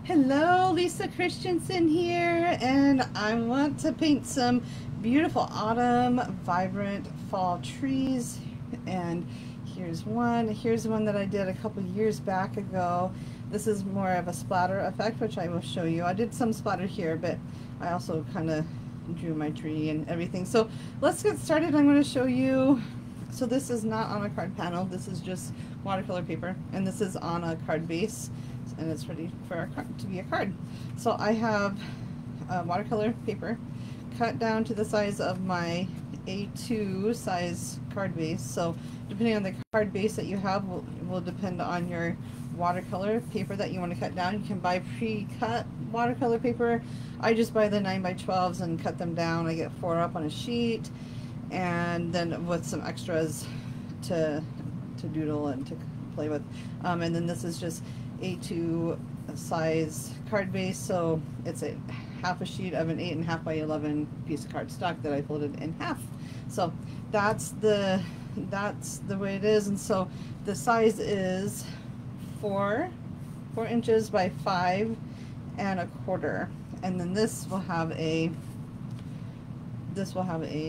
Hello, Lisa Christensen here, and I want to paint some beautiful autumn, vibrant fall trees. And here's one that I did a couple years back ago. This is more of a splatter effect, which I will show you. I did some splatter here, but I also kind of drew my tree and everything. So let's get started. I'm going to show you. So this is not on a card panel. This is just watercolor paper, and this is on a card base, and it's ready for a card to be a card. So I have watercolor paper cut down to the size of my A2 size card base. So depending on the card base that you have will depend on your watercolor paper that you want to cut down. You can buy pre-cut watercolor paper. I just buy the 9x12s and cut them down. I get 4 up on a sheet, and then with some extras to doodle and to play with. And then this is just A2 size card base, so it's a half a sheet of an 8.5 by 11 piece of cardstock that I folded in half. So that's the way it is. And so the size is 4 inches by 5 1/4, and then this will have a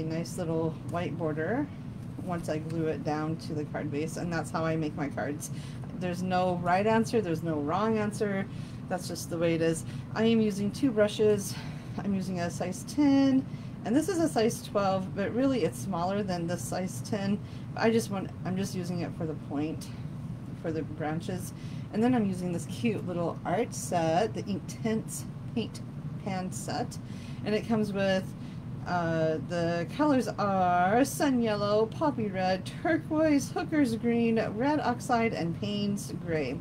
nice little white border once I glue it down to the card base, and that's how I make my cards. There's no right answer, there's no wrong answer, that's just the way it is. I am using 2 brushes. I'm using a size 10, and this is a size 12, but really it's smaller than the size 10. I'm just using it for the point, for the branches. And then I'm using this cute little art set, the Inktense paint pan set, and it comes with the colors are sun yellow, poppy red, turquoise, hooker's green, red oxide, and Payne's gray.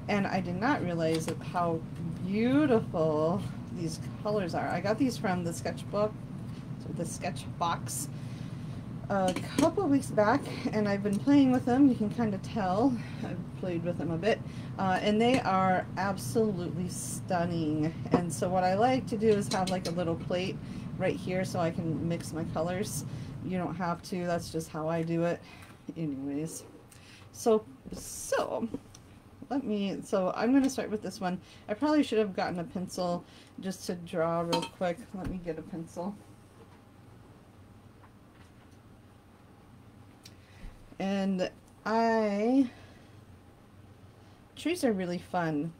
And I did not realize how beautiful these colors are. I got these from the Sketchbox a couple weeks back, and I've been playing with them. You can kind of tell I've played with them a bit, and they are absolutely stunning. And so what I like to do is have like a little plate right here so I can mix my colors. You don't have to, that's just how I do it anyways. So I'm going to start with this one. I probably should have gotten a pencil just to draw real quick. Let me get a pencil. And trees are really fun.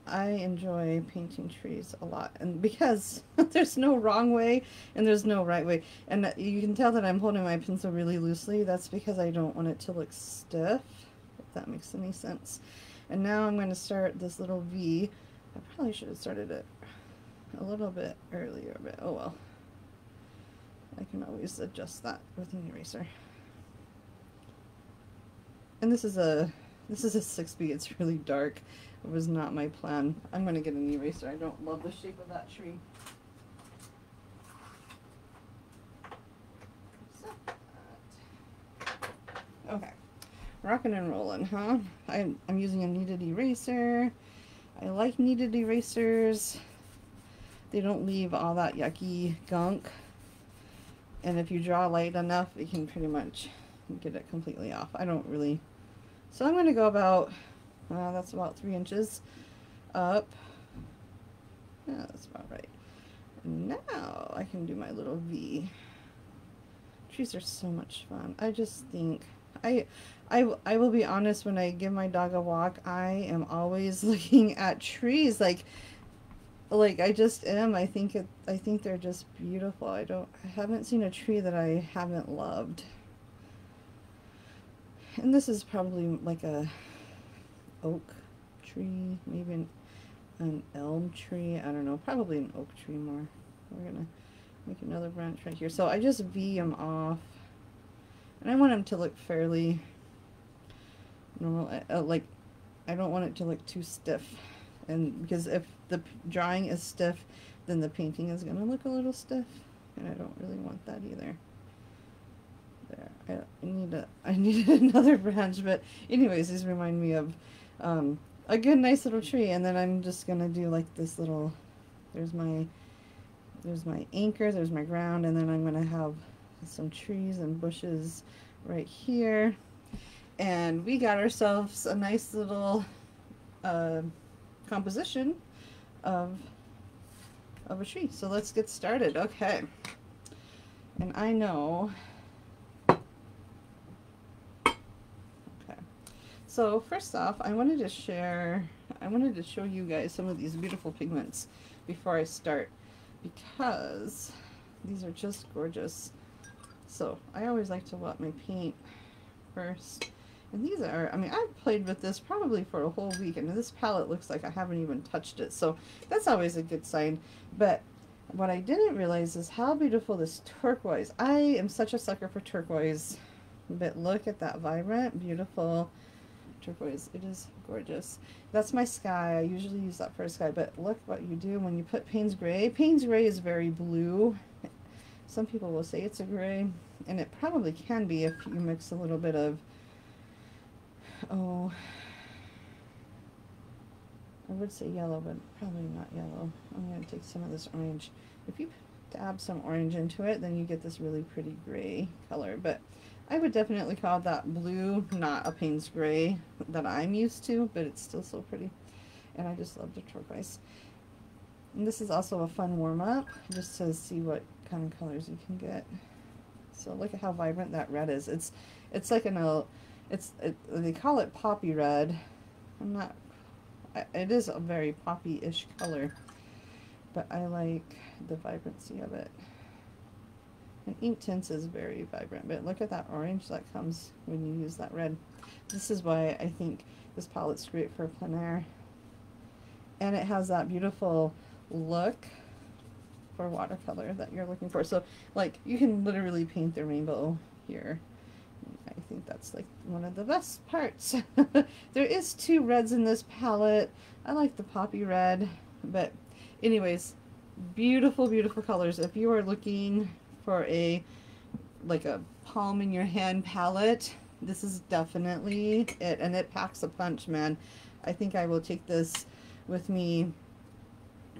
I enjoy painting trees a lot, and because there's no wrong way and there's no right way, and you can tell that I'm holding my pencil really loosely. That's because I don't want it to look stiff, if that makes any sense. And now I'm going to start this little V. I probably should have started it a little bit earlier, but oh well. I can always adjust that with an eraser. And this is a 6B. It's really dark. It was not my plan. I'm going to get an eraser. I don't love the shape of that tree. Okay, rocking and rolling, huh? I'm using a kneaded eraser. I like kneaded erasers. They don't leave all that yucky gunk. And if you draw light enough, you can pretty much get it completely off. I don't really. So I'm going to go about, that's about 3 inches up. Yeah, that's about right. And now I can do my little V. Trees are so much fun. I just think, I will be honest, when I give my dog a walk, I am always looking at trees. Like I just am. I think they're just beautiful. I haven't seen a tree that I haven't loved. And this is probably like a oak tree, maybe an elm tree. I don't know, probably an oak tree more. We're gonna make another branch right here. So I just V them off, and I want them to look fairly normal. Like, I don't want it to look too stiff, and because if the drawing is stiff, then the painting is gonna look a little stiff, and I don't really want that either. There, I need another branch, but anyways, these remind me of a good nice little tree. And then I'm just gonna do like this little, there's my anchor, there's my ground, and then I'm gonna have some trees and bushes right here. And we got ourselves a nice little composition of a tree. So let's get started. Okay. And I know, okay. So first off, I wanted to show you guys some of these beautiful pigments before I start, because these are just gorgeous. So I always like to wet my paint first. And these are, I mean, I've played with this probably for a whole week, and this palette looks like I haven't even touched it, so that's always a good sign. But what I didn't realize is how beautiful this turquoise. I am such a sucker for turquoise, but look at that vibrant, beautiful turquoise. It is gorgeous. That's my sky. I usually use that for a sky, but look what you do when you put Payne's Gray. Payne's Gray is very blue. Some people will say it's a gray, and it probably can be if you mix a little bit of, oh, I would say yellow, but probably not yellow. I'm going to take some of this orange. If you dab some orange into it, then you get this really pretty gray color. But I would definitely call that blue, not a Payne's Gray that I'm used to, but it's still so pretty. And I just love the turquoise. And this is also a fun warm-up, just to see what kind of colors you can get. So look at how vibrant that red is. It's like they call it poppy red. It is a very poppy-ish color, but I like the vibrancy of it. And Inktense is very vibrant, but look at that orange that comes when you use that red. This is why I think this palette's great for plein air. And it has that beautiful look for watercolor that you're looking for. So like you can literally paint the rainbow here. I think that's like one of the best parts. There is 2 reds in this palette. I like the poppy red, but anyways, beautiful, beautiful colors. If you are looking for like a palm in your hand palette, this is definitely it, and it packs a punch, man. I think I will take this with me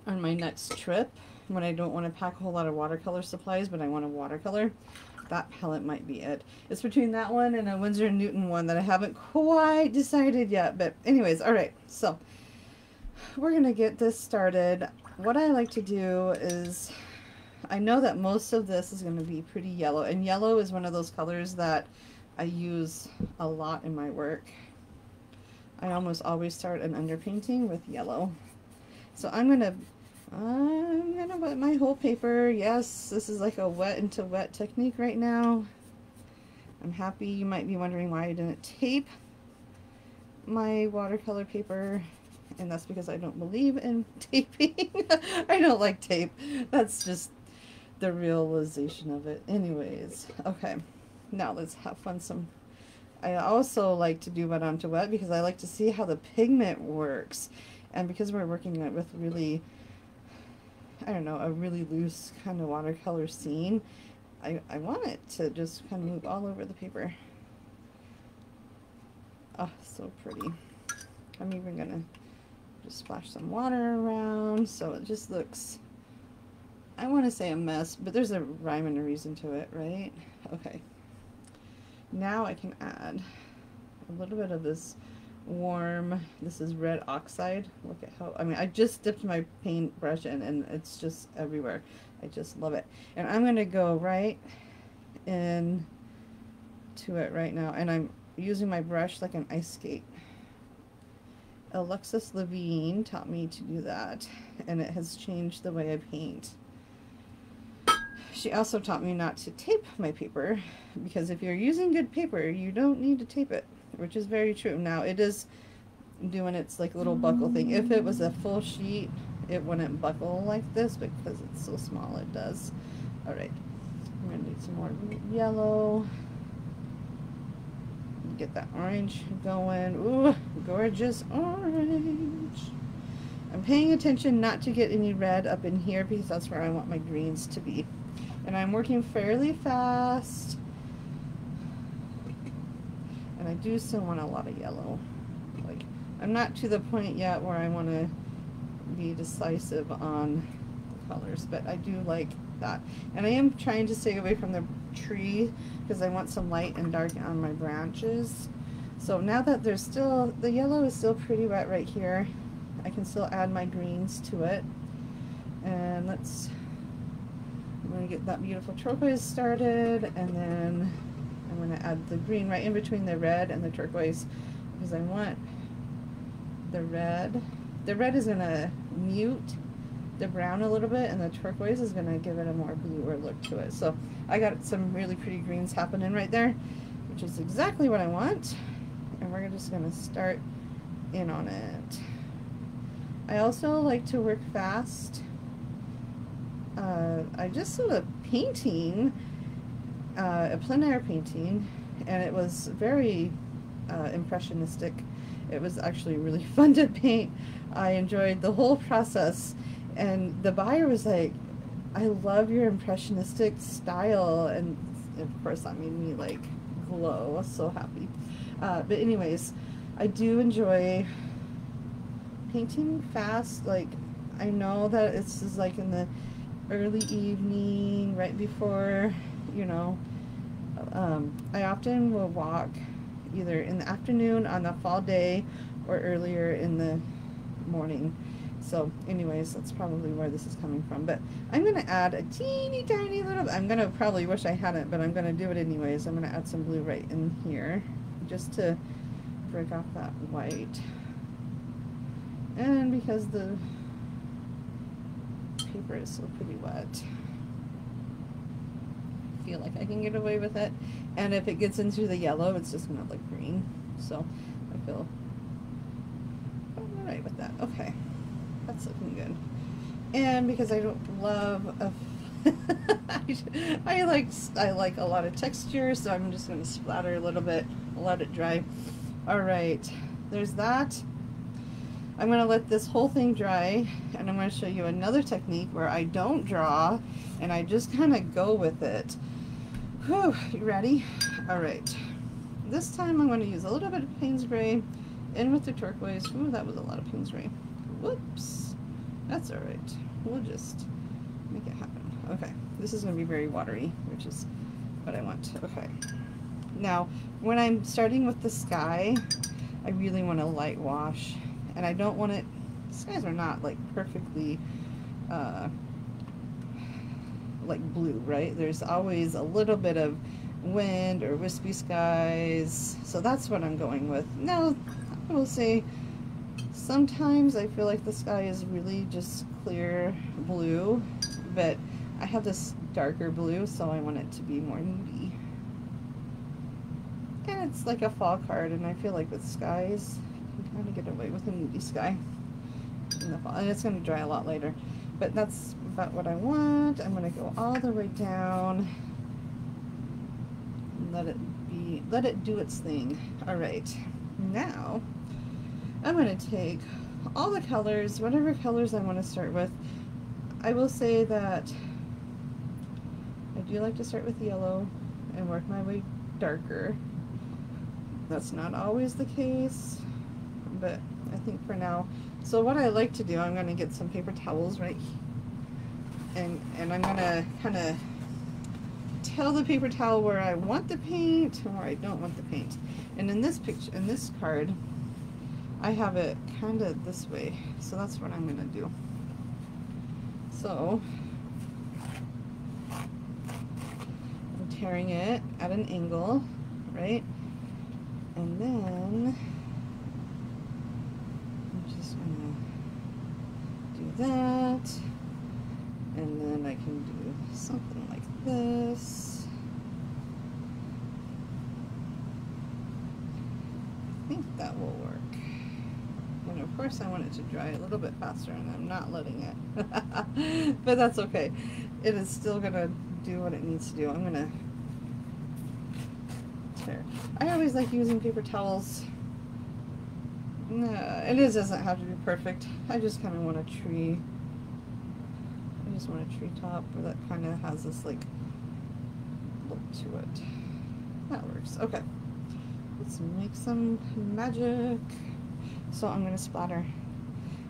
on my next trip when I don't want to pack a whole lot of watercolor supplies, but I want to watercolor. That palette might be it. It's between that one and a Winsor & Newton one that I haven't quite decided yet. But anyways, alright, so we're going to get this started. What I like to do is, I know that most of this is going to be pretty yellow, and yellow is one of those colors that I use a lot in my work. I almost always start an underpainting with yellow. So I'm gonna wet my whole paper. Yes, this is like a wet into wet technique right now. I'm happy. You might be wondering why I didn't tape my watercolor paper, and that's because I don't believe in taping. I don't like tape. That's just the realization of it. Anyways, okay, now let's have fun some. I also like to do wet onto wet because I like to see how the pigment works, and because we're working with really, I don't know, a really loose kind of watercolor scene, I want it to just kind of move all over the paper. Oh, so pretty. I'm even gonna just splash some water around so it just looks, I want to say a mess, but there's a rhyme and a reason to it, right? Okay. Now I can add a little bit of this warm, this is red oxide. Look at how, I mean, I just dipped my paintbrush in and it's just everywhere. I just love it. And I'm going to go right in to it right now, and I'm using my brush like an ice skate. Alexis Levine taught me to do that, and it has changed the way I paint. She also taught me not to tape my paper, because if you're using good paper, you don't need to tape it, which is very true. Now, it is doing its like little buckle thing. If it was a full sheet, it wouldn't buckle like this, but because it's so small, it does. Alright, I'm going to need some more yellow. Get that orange going. Ooh, gorgeous orange. I'm paying attention not to get any red up in here because that's where I want my greens to be. And I'm working fairly fast. And I do still want a lot of yellow. Like, I'm not to the point yet where I want to be decisive on the colors, but I do like that. And I am trying to stay away from the tree because I want some light and dark on my branches. So now that there's still, the yellow is still pretty wet right here, I can still add my greens to it. And I'm going to get that beautiful turquoise started, and then I'm going to add the green right in between the red and the turquoise, because I want the red. The red is going to mute the brown a little bit, and the turquoise is going to give it a more bluer look to it. So I got some really pretty greens happening right there, which is exactly what I want. And we're just going to start in on it. I also like to work fast. I just sort of painting, a plein air painting, and it was very impressionistic. It was actually really fun to paint. I enjoyed the whole process, and the buyer was like, I love your impressionistic style, and of course that made me like glow. I was so happy. But anyways, I do enjoy painting fast. Like, I know that it's just like in the early evening, right before, you know, I often will walk either in the afternoon on a fall day or earlier in the morning. So anyways, that's probably where this is coming from. But I'm going to add a teeny tiny little, I'm going to probably wish I hadn't, but I'm going to do it anyways. I'm going to add some blue right in here just to break off that white. And because the paper is so pretty wet, I feel like I can get away with it. And if it gets into the yellow, it's just going to look green. So I feel alright with that. Okay, that's looking good. And because I don't love I like a lot of texture, so I'm just going to splatter a little bit, let it dry. Alright, there's that. I'm going to let this whole thing dry, and I'm going to show you another technique where I don't draw and I just kind of go with it. Whew, you ready? Alright, this time I'm going to use a little bit of Payne's Gray in with the turquoise. Ooh, that was a lot of Payne's Gray. Whoops, that's alright. We'll just make it happen. Okay, this is going to be very watery, which is what I want. Okay, now when I'm starting with the sky, I really want to light wash. And I don't want it, skies are not like perfectly like blue, right? There's always a little bit of wind or wispy skies. So that's what I'm going with. Now, I will say sometimes I feel like the sky is really just clear blue, but I have this darker blue, so I want it to be more nudie. And it's like a fall card, and I feel like with skies, I'm going to get away with a nudie sky in the fall, and it's going to dry a lot later, but that's about what I want. I'm going to go all the way down and let it do its thing. Alright, now I'm going to take all the colors, whatever colors I want to start with. I will say that I do like to start with yellow and work my way darker. That's not always the case, but I think for now. So what I like to do, I'm going to get some paper towels right, and I'm going to kind of tell the paper towel where I want the paint and where I don't want the paint. And in this picture, in this card, I have it kind of this way, so that's what I'm going to do. So I'm tearing it at an angle, right? And then I'm just going to do that, and then I can do something like this. I think that will work. And of course I want it to dry a little bit faster, and I'm not letting it. But that's okay. It is still going to do what it needs to do. I'm going to tear. I always like using paper towels. It doesn't have to be perfect. I just kind of want a tree. I just want a tree top that kind of has this like look to it. That works. Okay. Let's make some magic. So I'm going to splatter.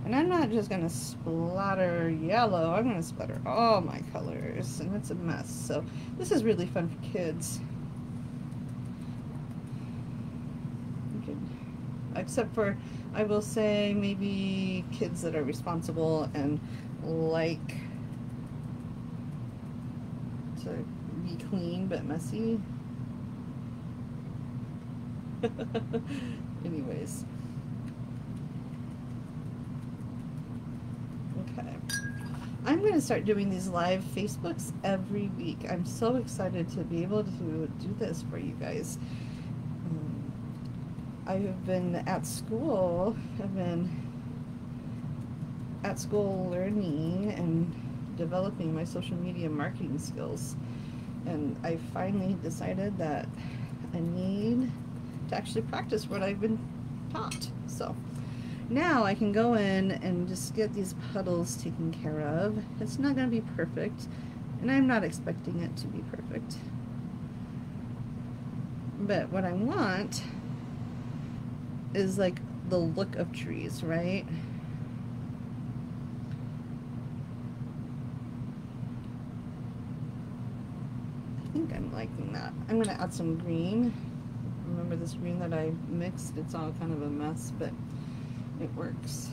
And I'm not just going to splatter yellow. I'm going to splatter all my colors. And it's a mess. So this is really fun for kids. I except for, I will say, maybe kids that are responsible and like to be clean but messy. Anyways. Okay. I'm going to start doing these live Facebooks every week. I'm so excited to be able to do this for you guys. I have been at school. I've been at school learning and developing my social media marketing skills. And I finally decided that I need to actually practice what I've been taught. So now I can go in and just get these puddles taken care of. It's not going to be perfect, and I'm not expecting it to be perfect. But what I want is like the look of trees, right? I think I'm liking that. I'm going to add some green. Remember this green that I mixed? It's all kind of a mess, but it works.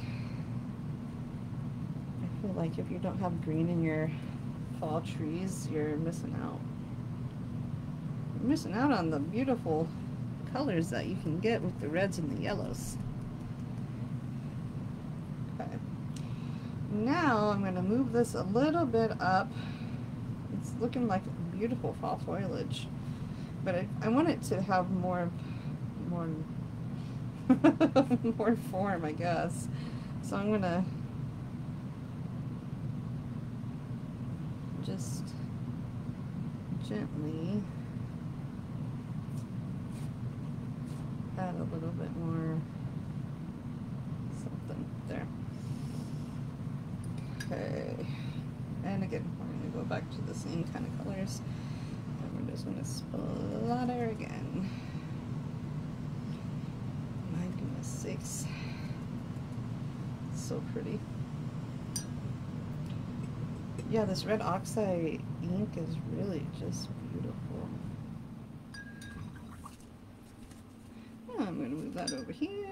I feel like if you don't have green in your fall trees, you're missing out. You're missing out on the beautiful colors that you can get with the reds and the yellows. Okay. Now I'm going to move this a little bit up. It's looking like beautiful fall foliage, but I want it to have more more form, I guess. So I'm gonna just gently add a little bit more something there. Okay, and again we're going to go back to the same kind of colors, and we're just going to splatter again. My goodness sakes, it's so pretty. Yeah, this red oxide ink is really just beautiful. I'm going to move that over here.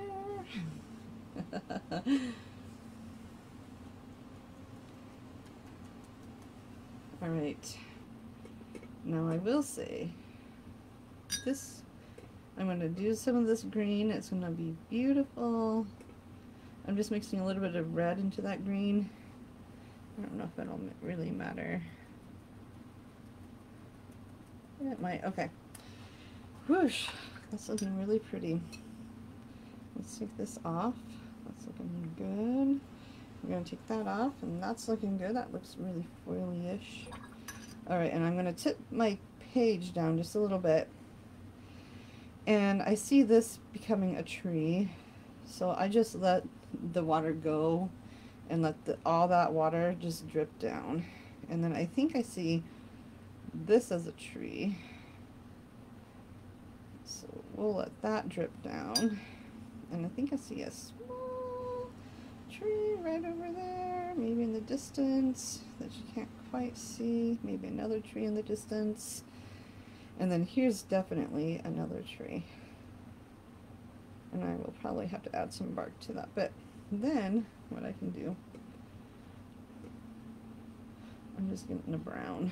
Alright, now I will say this, I'm going to do some of this green. It's going to be beautiful. I'm just mixing a little bit of red into that green. I don't know if it'll really matter. It might. Okay. Whoosh, that's looking really pretty. Let's take this off. That's looking good. We're going to take that off, and that's looking good. That looks really foily-ish. Alright, and I'm going to tip my page down just a little bit. And I see this becoming a tree, so I just let the water go and let all that water just drip down. And then I think I see this as a tree. So we'll let that drip down. And I think I see a small tree right over there, maybe in the distance that you can't quite see. Maybe another tree in the distance. And then here's definitely another tree. And I will probably have to add some bark to that. But then what I can do, I'm just getting a brown.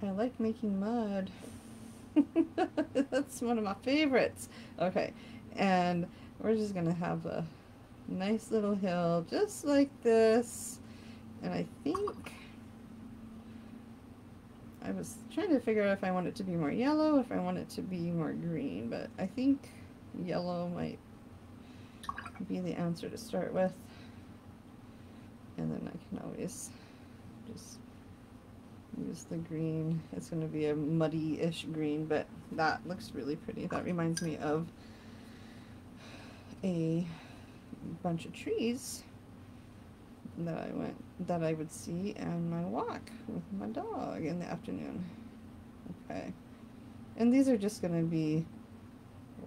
I like making mud. That's one of my favorites. Okay, and we're just gonna have a nice little hill just like this. And I think I was trying to figure out if I want it to be more yellow, if I want it to be more green, but I think yellow might be the answer to start with. And then I can always just use the green. It's going to be a muddy-ish green, but that looks really pretty. That reminds me of a bunch of trees that I would see on my walk with my dog in the afternoon. Okay, and these are just going to be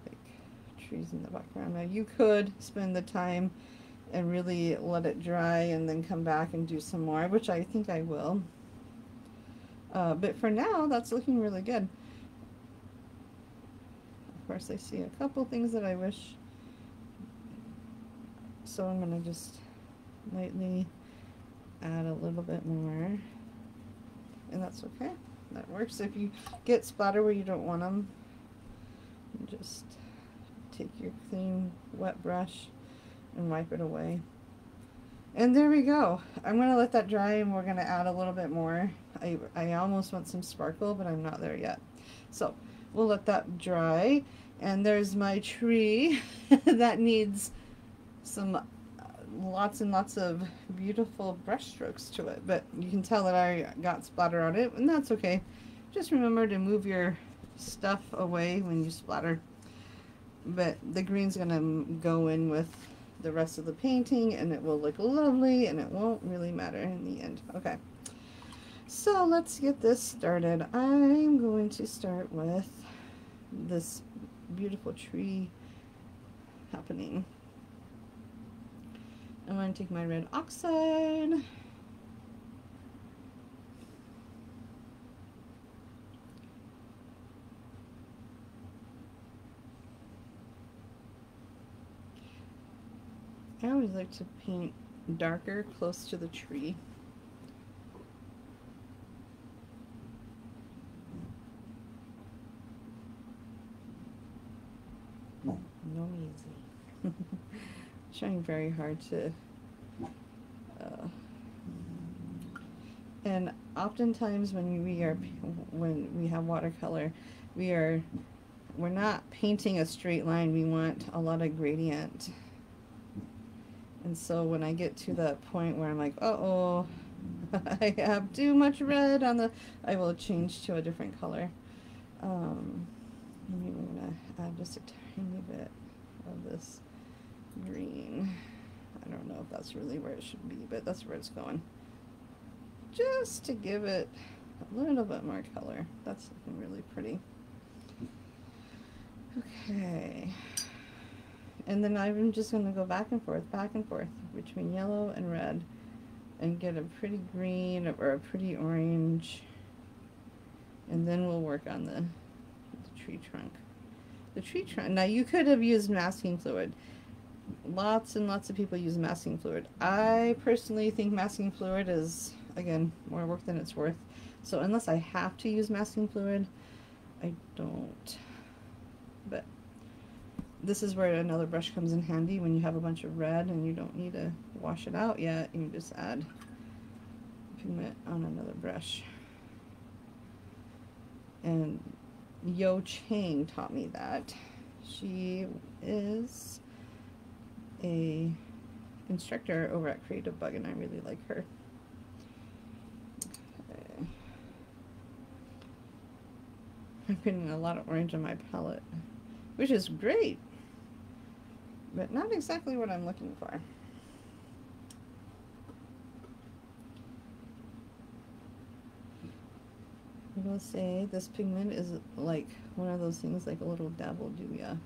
like trees in the background. Now you could spend the time and really let it dry and then come back and do some more, which I think I will. But for now, that's looking really good. Of course, I see a couple things that I wish, so I'm going to just lightly add a little bit more, and that's okay. That works. If you get splatter where you don't want them, just take your clean wet brush and wipe it away. And there we go. I'm going to let that dry, and we're going to add a little bit more. I almost want some sparkle, but I'm not there yet. So we'll let that dry. And there's my tree that needs some lots and lots of beautiful brush strokes to it. But you can tell that I got splatter on it, and that's okay. Just remember to move your stuff away when you splatter. But the green's going to go in with the rest of the painting, and it will look lovely, and it won't really matter in the end. Okay, so let's get this started. I'm going to start with this beautiful tree happening. I'm going to take my red oxide, I always like to paint darker close to the tree. No easy. Trying very hard to and oftentimes when we have watercolor, we're not painting a straight line. We want a lot of gradient. And so when I get to the point where I'm like, uh-oh, I have too much red on the, I will change to a different color. Maybe we're going to add just a tiny bit of this green. I don't know if that's really where it should be, but that's where it's going. Just to give it a little bit more color. That's looking really pretty. Okay. And then I'm just going to go back and forth between yellow and red and get a pretty green or a pretty orange. And then we'll work on the tree trunk. The tree trunk. Now you could have used masking fluid. Lots and lots of people use masking fluid. I personally think masking fluid is, again, more work than it's worth. So unless I have to use masking fluid, I don't. But this is where another brush comes in handy when you have a bunch of red and you don't need to wash it out yet. You just add pigment on another brush. And Yo Chang taught me that. She is a instructor over at Creative Bug, and I really like her. Okay. I'm putting a lot of orange on my palette, which is great, but not exactly what I'm looking for. I will say this pigment is like one of those things, like a little dabble dooya.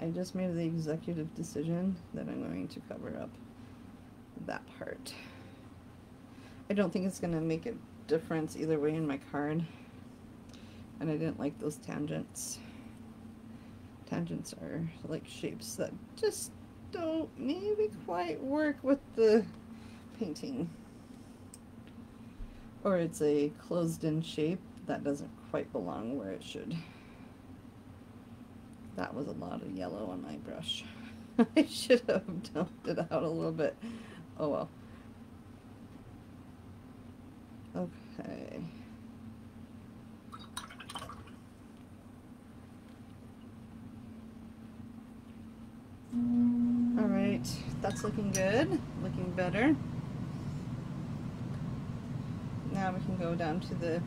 I just made the executive decision that I'm going to cover up that part. I don't think it's going to make a difference either way in my card, and I didn't like those tangents. Tangents are like shapes that just don't maybe quite work with the painting. Or it's a closed-in shape that doesn't quite belong where it should. That was a lot of yellow on my brush. I should have dumped it out a little bit. Oh well. Okay. Alright, that's looking good, looking better. Now we can go down to the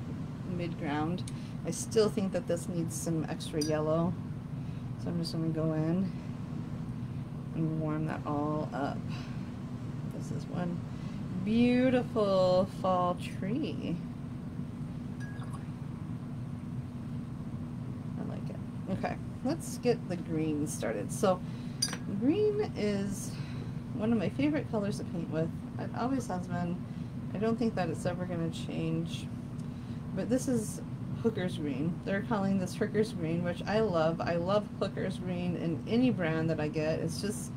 mid-ground. I still think that this needs some extra yellow, so I'm just going to go in and warm that all up. This is one beautiful fall tree. I like it. Okay, let's get the green started. So green is one of my favorite colors to paint with. It always has been. I don't think that it's ever going to change. But this is hooker's green. They're calling this hooker's green, which I love. I love hooker's green in any brand that I get. It's just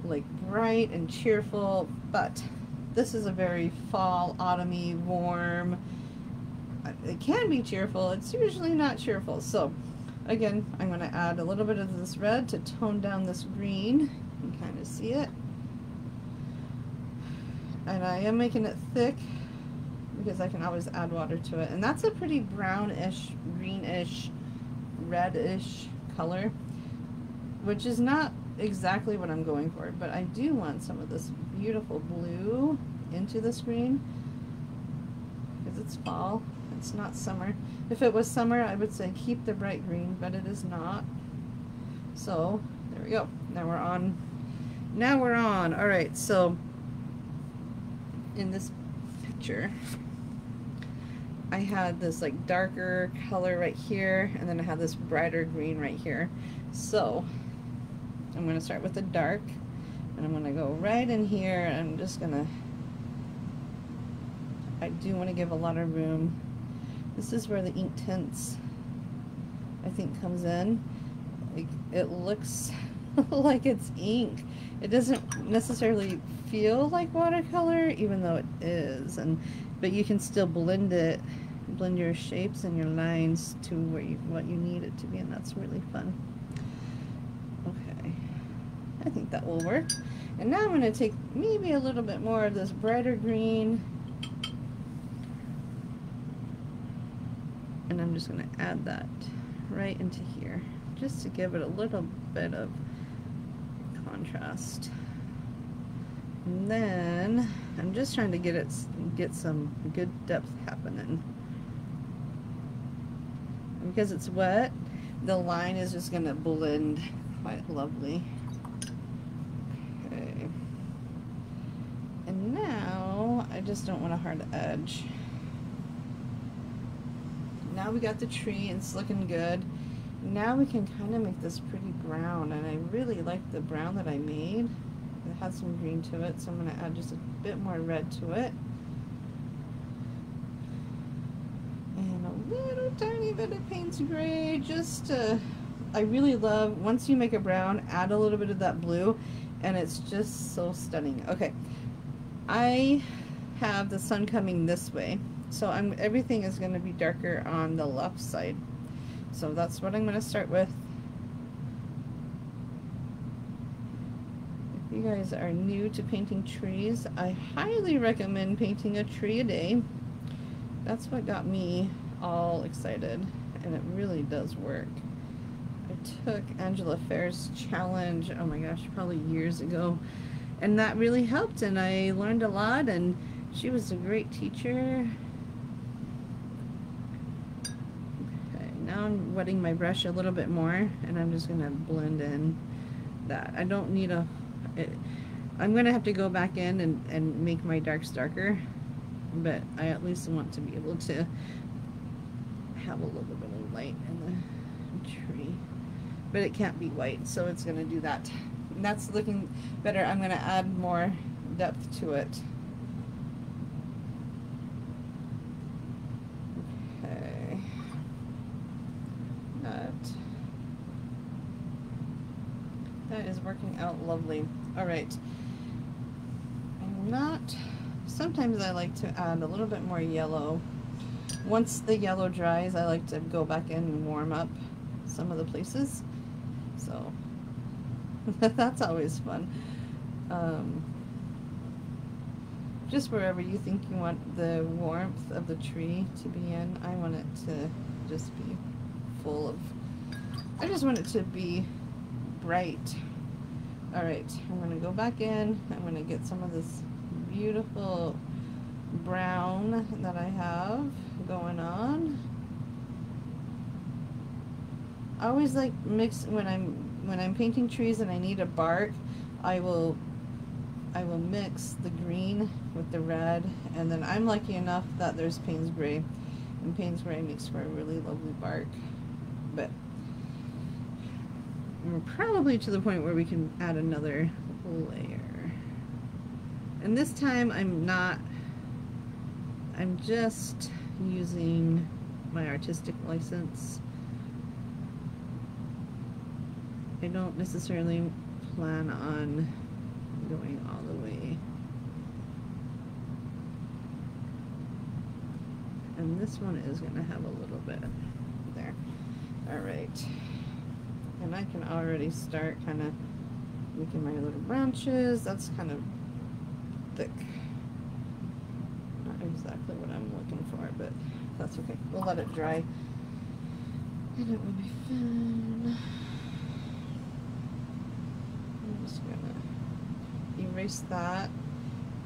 like bright and cheerful, but this is a very fall, autumny, warm. It can be cheerful. It's usually not cheerful. So again, I'm going to add a little bit of this red to tone down this green. You can kind of see it. And I am making it thick because I can always add water to it. And that's a pretty brownish, greenish, reddish color, which is not exactly what I'm going for, but I do want some of this beautiful blue into this green because it's fall. It's not summer. If it was summer, I would say keep the bright green, but it is not. So there we go. Now we're on. Now we're on. All right. So in this picture, I had this like darker color right here, and then I had this brighter green right here. So I'm going to start with the dark, and I'm going to go right in here. And I'm just going to, I do want to give a lot of room. This is where the Inktense, I think, comes in. Like, it looks like it's ink. It doesn't necessarily feel like watercolor, even though it is. But you can still blend it, blend your shapes and your lines to where what you need it to be, and that's really fun. Okay, I think that will work. And now I'm going to take maybe a little bit more of this brighter green, and I'm just going to add that right into here, just to give it a little bit of contrast. And then I'm just trying to get some good depth happening. Because it's wet, the line is just going to blend quite lovely. Okay. And now I just don't want a hard edge. Now we got the tree and it's looking good. Now we can kind of make this pretty brown, and I really like the brown that I made. It has some green to it, so I'm going to add just a bit more red to it. And a little tiny bit of Payne's Gray, just to, I really love, once you make a brown, add a little bit of that blue, and it's just so stunning. Okay, I have the sun coming this way, so everything is going to be darker on the left side. So that's what I'm going to start with. If you guys are new to painting trees, I highly recommend painting a tree a day. That's what got me all excited, and it really does work. I took Angela Fair's challenge, oh my gosh, probably years ago, and that really helped, and I learned a lot, and she was a great teacher. Now I'm wetting my brush a little bit more, and I'm just going to blend in that. I don't need I'm going to have to go back in and make my darks darker, but I at least want to be able to have a little bit of light in the tree. But it can't be white, so it's going to do that. And that's looking better. I'm going to add more depth to it. That is working out lovely. Alright. Sometimes I like to add a little bit more yellow. Once the yellow dries, I like to go back in and warm up some of the places. So, that's always fun. Just wherever you think you want the warmth of the tree to be in, I want it to just be full of, I just want it to be bright. Alright, I'm going to go back in. I'm going to get some of this beautiful brown that I have going on. I always like mix when I'm painting trees and I need a bark, I will mix the green with the red, and then I'm lucky enough that there's Payne's Gray, and Payne's Gray makes for a really lovely bark. But we're probably to the point where we can add another layer. And this time I'm just using my artistic license. I don't necessarily plan on going all the way. And this one is going to have a little bit there. All right. And I can already start kind of making my little branches. That's kind of thick. Not exactly what I'm looking for, but that's okay. We'll let it dry. And it will be fun. I'm just gonna erase that.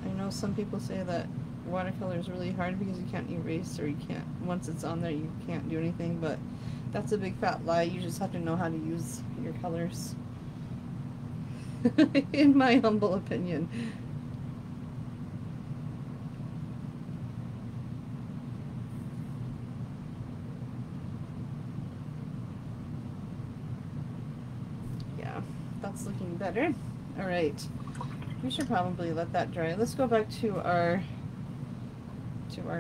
I know some people say that watercolor is really hard because you can't erase, or you can't, once it's on there you can't do anything, but that's a big fat lie. You just have to know how to use your colors. In my humble opinion. Yeah, that's looking better. All right, we should probably let that dry. Let's go back to our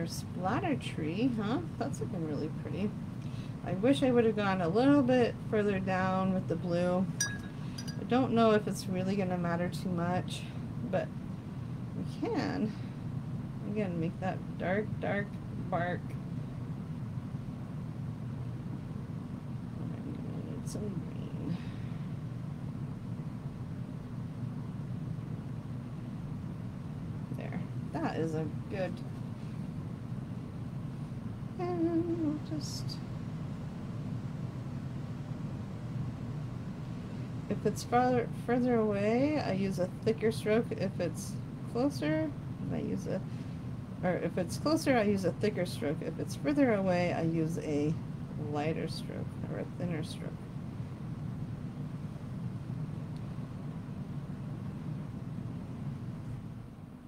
splatter tree, huh? That's looking really pretty. I wish I would have gone a little bit further down with the blue. I don't know if it's really going to matter too much, but we can, again, make that dark, dark bark. I'm going to need some green. There. That is a good... And we'll just... If it's further away, I use a thicker stroke. If it's closer, I use a... Or if it's closer, I use a thicker stroke. If it's further away, I use a lighter stroke, or a thinner stroke.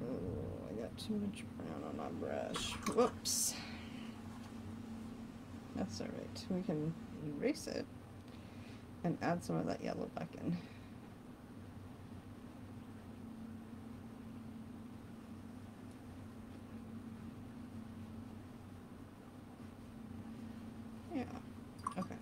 Oh, I got too much brown on my brush. Whoops. That's alright. We can erase it and add some of that yellow back in. Yeah, okay.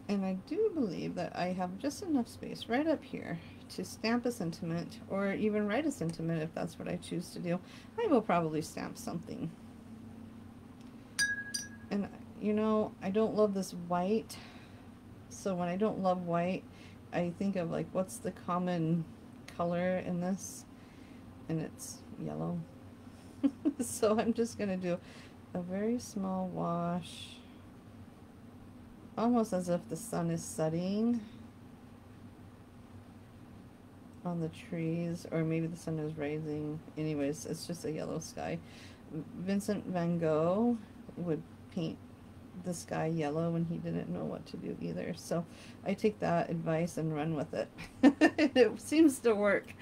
And I do believe that I have just enough space right up here to stamp a sentiment, or even write a sentiment if that's what I choose to do. I will probably stamp something. And you know, I don't love this white. So when I don't love white, I think of like, what's the common color in this? And it's yellow. So I'm just going to do a very small wash, almost as if the sun is setting on the trees, or maybe the sun is rising. Anyways, it's just a yellow sky. Vincent van Gogh would paint the sky yellow when he didn't know what to do either. So I take that advice and run with it. It seems to work.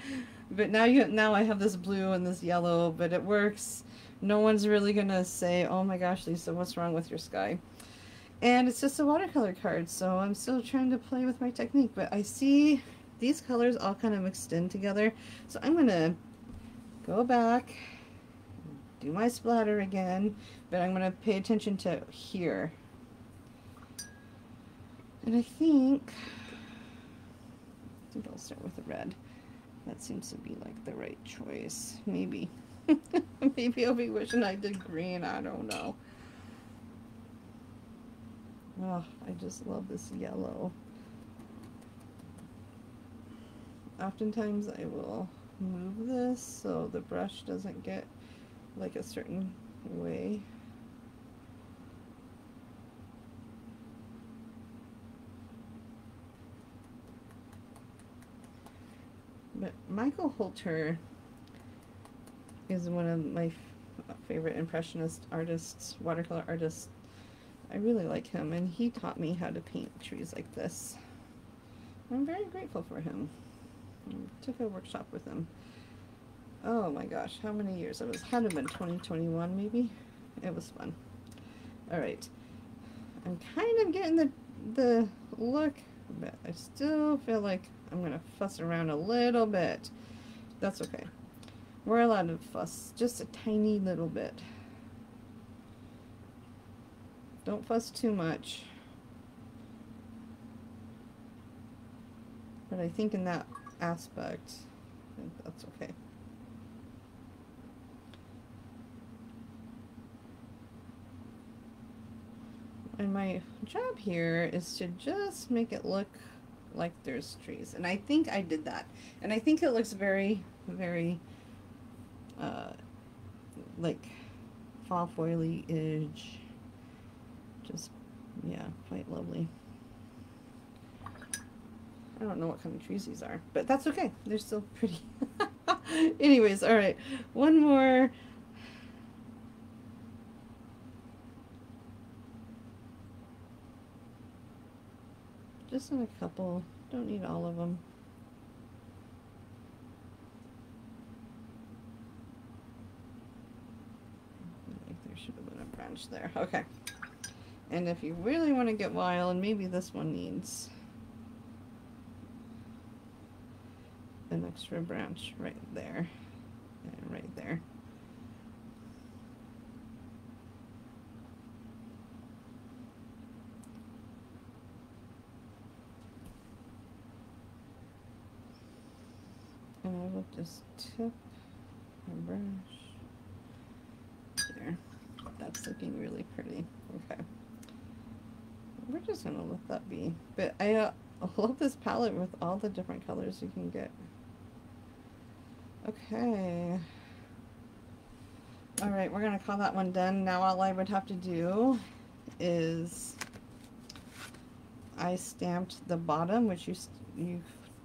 But now I have this blue and this yellow, but it works. No one's really gonna say, "Oh my gosh, Lisa, what's wrong with your sky?" And it's just a watercolor card, so I'm still trying to play with my technique. But I see these colors all kind of mixed in together, so I'm gonna go back, do my splatter again, but I'm going to pay attention to here. And I think I'll start with the red. That seems to be like the right choice. Maybe. Maybe I'll be wishing I did green. I don't know. Oh, I just love this yellow. Oftentimes I will move this so the brush doesn't get like a certain way. But Michael Holter is one of my favorite impressionist artists, watercolor artists. I really like him, and he taught me how to paint trees like this. I'm very grateful for him. I took a workshop with him. Oh my gosh, how many years? It had to have been 2021 maybe. It was fun. Alright. I'm kind of getting the look, but I still feel like I'm going to fuss around a little bit. That's okay. We're allowed to fuss just a tiny little bit. Don't fuss too much. But I think in that aspect, that's okay. And my job here is to just make it look like there's trees. And I think I did that. And I think it looks very, very, like fall foliage. Just, yeah, quite lovely. I don't know what kind of trees these are, but that's okay. They're still pretty. Anyways, all right. One more. Just in a couple. Don't need all of them. I think there should have been a branch there. Okay. And if you really want to get wild, maybe this one needs an extra branch right there and right there. And I will just tip my brush there. That's looking really pretty. Okay. We're just gonna let that be. But I love this palette with all the different colors you can get. Okay. Alright, we're gonna call that one done. Now all I would have to do is I stamped the bottom, which you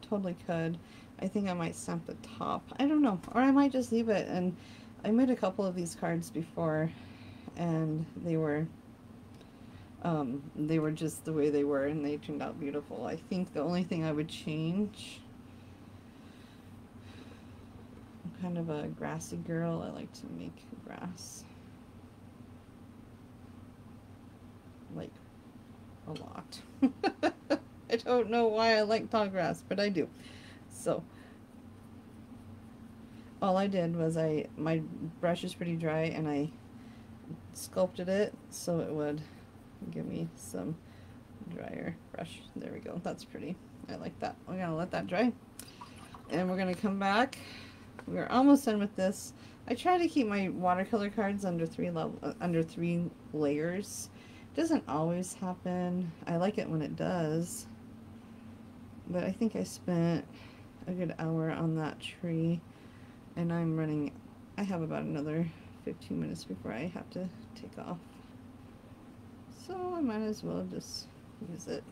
totally could. I think I might stamp the top. I don't know. Or I might just leave it. And I made a couple of these cards before, and they were just the way they were, and they turned out beautiful. I think the only thing I would change, I'm kind of a grassy girl. I like to make grass, like, a lot. I don't know why I like tall grass, but I do. So all I did was my brush is pretty dry, and I sculpted it so it would give me some drier brush. There we go. That's pretty. I like that. We're gonna let that dry, and we're gonna come back. We're almost done with this. I try to keep my watercolor cards under three layers. It doesn't always happen. I like it when it does, but I think I spent a good hour on that tree, and I have about another 15 minutes before I have to take off. So I might as well just use it.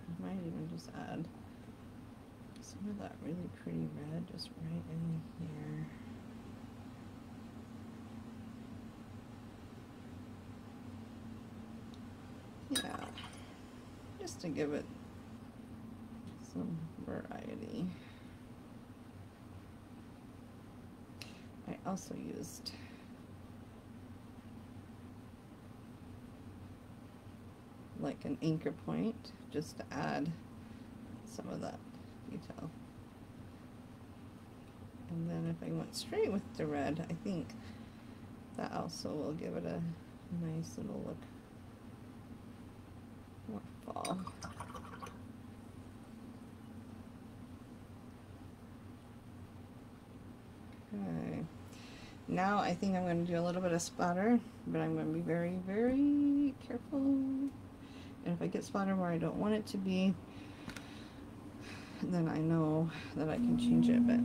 I might even just add some of that really pretty red just right in here. Yeah, just to give it some variety. I also used like an anchor point just to add some of that detail. And then if I went straight with the red, I think that also will give it a nice little look. More fall. Okay. Now I think I'm going to do a little bit of splatter, but I'm going to be very, very careful. And if I get splatter where I don't want it to be, then I know that I can change it, but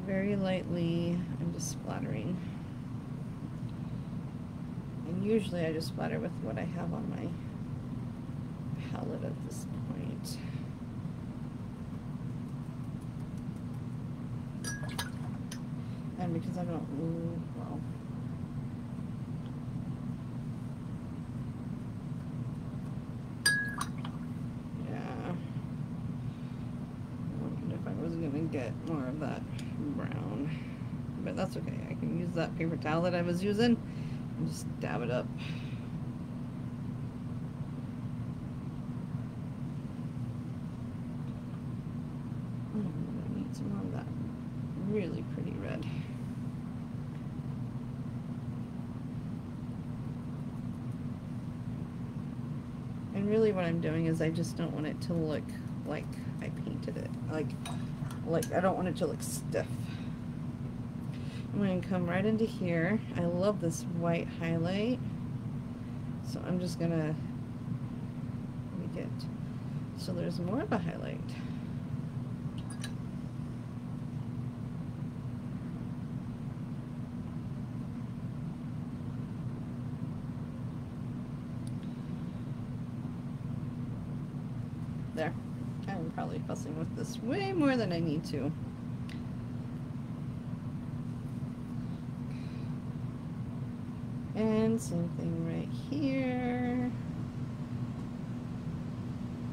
very lightly I'm just splattering. And usually I just splatter with what I have on my palette at this point. And because I don't, well, yeah, I wondered if I was going to get more of that brown, but that's okay. I can use that paper towel that I was using Just dab it up. I need some more of that really pretty red. And really what I'm doing is I just don't want it to look like I painted it. Like I don't want it to look stiff. I'm going to come right into here. I love this white highlight. So I'm just going to make it so there's more of a highlight. There. I'm probably fussing with this way more than I need to. And same thing right here.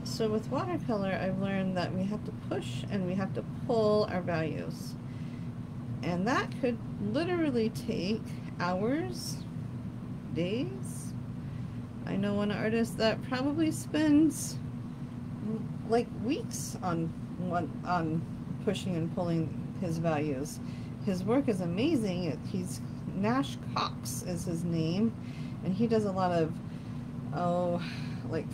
So with watercolor, I've learned that we have to push and we have to pull our values. And that could literally take hours, days. I know one artist that probably spends like weeks on pushing and pulling his values. His work is amazing. He's Nash Cox is his name, and he does a lot of like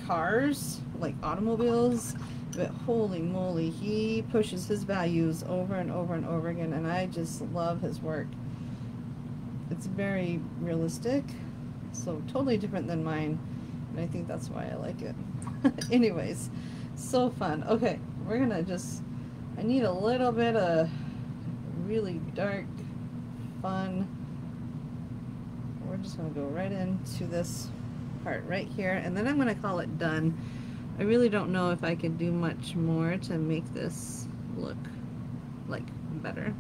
cars, like automobiles, but holy moly, he pushes his values over and over and over again, and I just love his work. It's very realistic, so totally different than mine, and I think that's why I like it. Anyways, so fun. Okay, we're gonna I need a little bit of really dark fun. We're just going to go right into this part right here, and then I'm going to call it done. I really don't know if I could do much more to make this look like better.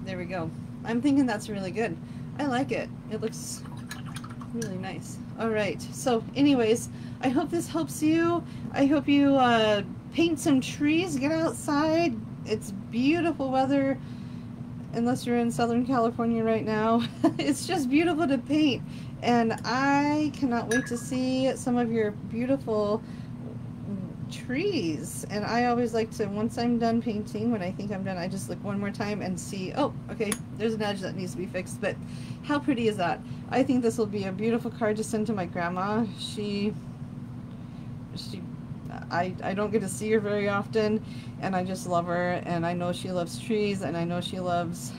There we go. I'm thinking that's really good. I like it. It looks really nice. Alright, so anyways, I hope this helps you. I hope you paint some trees, get outside. It's beautiful weather, unless you're in Southern California right now. It's just beautiful to paint, and I cannot wait to see some of your beautiful trees. And I always like to, once I'm done painting, when I think I'm done, I just look one more time and see, oh, okay, there's an edge that needs to be fixed, but how pretty is that? I think this will be a beautiful card to send to my grandma. I don't get to see her very often, and I just love her, and I know she loves trees, and I know she loves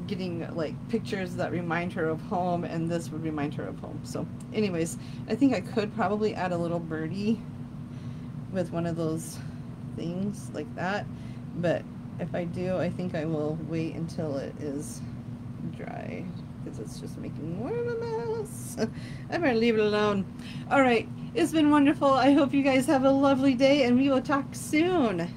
getting like pictures that remind her of home, and this would remind her of home. So anyways, I think I could probably add a little birdie with one of those things like that, but if I do, I think I will wait until it is dry, because it's just making more of a mess. I better leave it alone. Alright, it's been wonderful. I hope you guys have a lovely day, and we will talk soon.